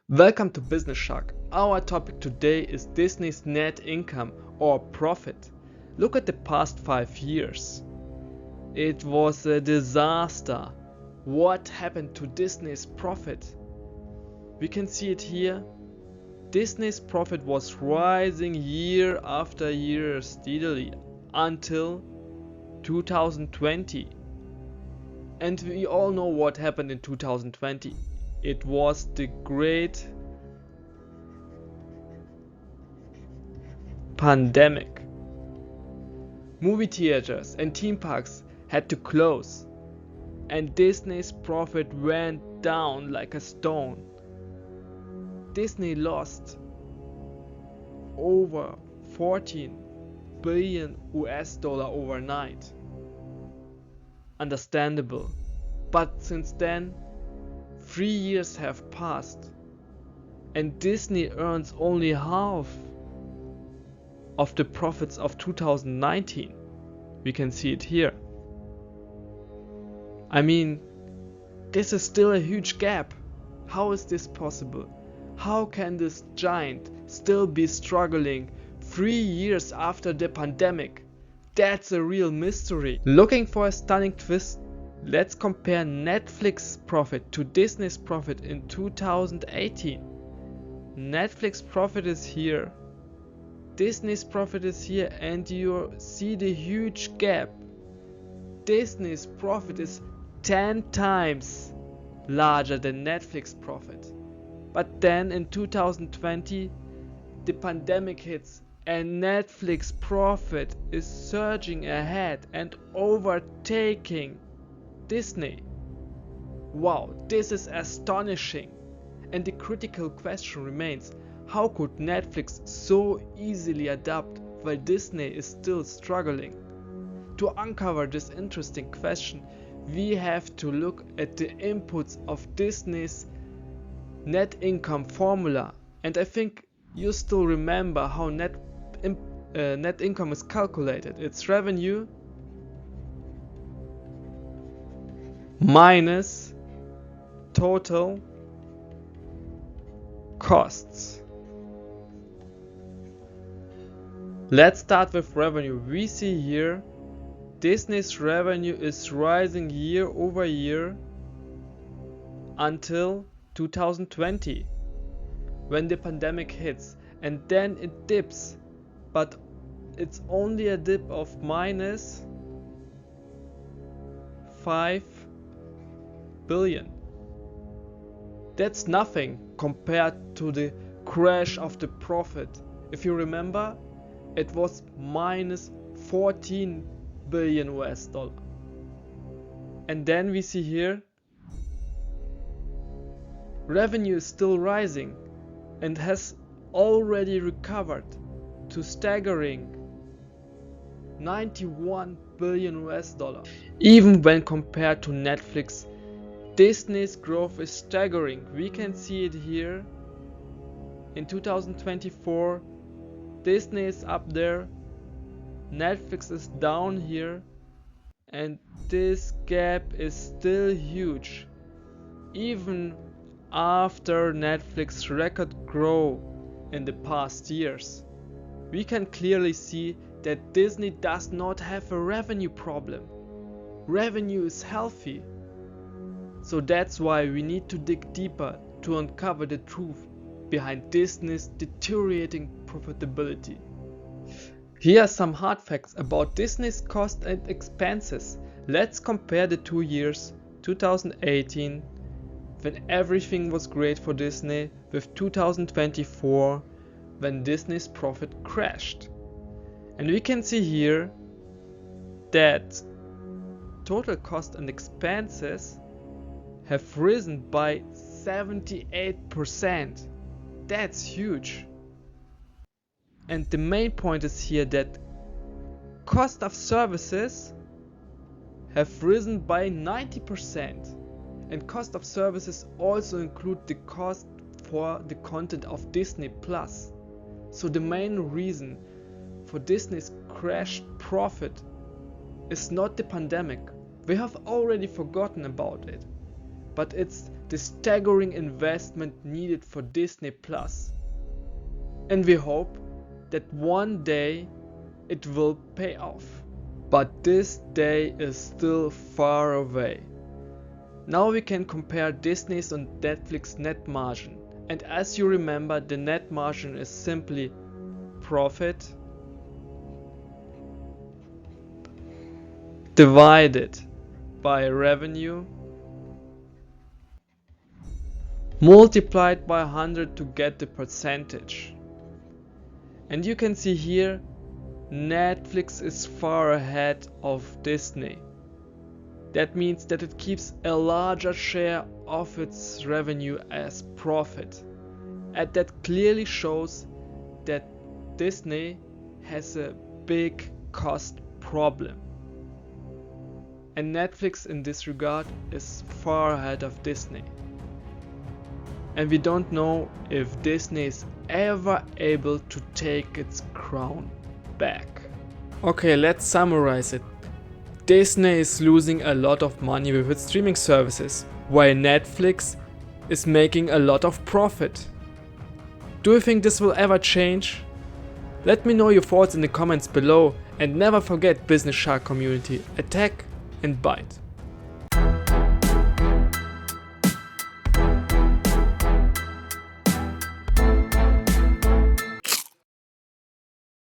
Welcome to Business Shark. Our topic today is Disney's net income or profit. Look at the past 5 years. It was a disaster. What happened to Disney's profit? We can see it here. Disney's profit was rising year after year steadily until 2020. And we all know what happened in 2020. It was the great pandemic. Movie theaters and theme parks had to close, and Disney's profit went down like a stone. Disney lost over 14 billion US dollar overnight. Understandable, but since then 3 years have passed and Disney earns only half of the profits of 2019. We can see it here. I mean, this is still a huge gap. How is this possible? How can this giant still be struggling 3 years after the pandemic? That's a real mystery. Looking for a stunning twist? Let's compare Netflix profit to Disney's profit in 2018. Netflix profit is here, Disney's profit is here, and you see the huge gap. Disney's profit is 10 times larger than Netflix profit. But then in 2020, the pandemic hits and Netflix profit is surging ahead and overtaking Disney. Wow, this is astonishing. And the critical question remains, how could Netflix so easily adapt while Disney is still struggling? To uncover this interesting question, we have to look at the inputs of Disney's net income formula. And I think you still remember how net income is calculated. It's revenue minus total costs. Let's start with revenue. We see here Disney's revenue is rising year over year until 2020 when the pandemic hits, and then it dips, but it's only a dip of minus 5 billion. That's nothing compared to the crash of the profit. If you remember, it was minus 14 billion US dollar. And then we see here revenue is still rising and has already recovered to staggering 91 billion US dollar. Even when compared to Netflix, Disney's growth is staggering. We can see it here. In 2024, Disney is up there, Netflix is down here, and this gap is still huge. Even after Netflix record growth in the past years, we can clearly see that Disney does not have a revenue problem. Revenue is healthy. So that's why we need to dig deeper to uncover the truth behind Disney's deteriorating profitability. Here are some hard facts about Disney's costs and expenses. Let's compare the 2 years, 2018, when everything was great for Disney, with 2024, when Disney's profit crashed. And we can see here that total cost and expenses have risen by 78%. That's huge. And the main point is here that cost of services have risen by 90%. And cost of services also include the cost for the content of Disney Plus. So the main reason for Disney's crashed profit is not the pandemic. We have already forgotten about it. But it's the staggering investment needed for Disney Plus. And we hope that one day it will pay off. But this day is still far away. Now we can compare Disney's and Netflix net margin. And as you remember, the net margin is simply profit divided by revenue multiplied by 100 to get the percentage. And you can see here Netflix is far ahead of Disney. That means that it keeps a larger share of its revenue as profit. And that clearly shows that Disney has a big cost problem. And Netflix in this regard is far ahead of Disney. And we don't know if Disney is ever able to take its crown back. Okay, let's summarize it. Disney is losing a lot of money with its streaming services, while Netflix is making a lot of profit. Do you think this will ever change? Let me know your thoughts in the comments below, and never forget, Business Shark community, attack and bite.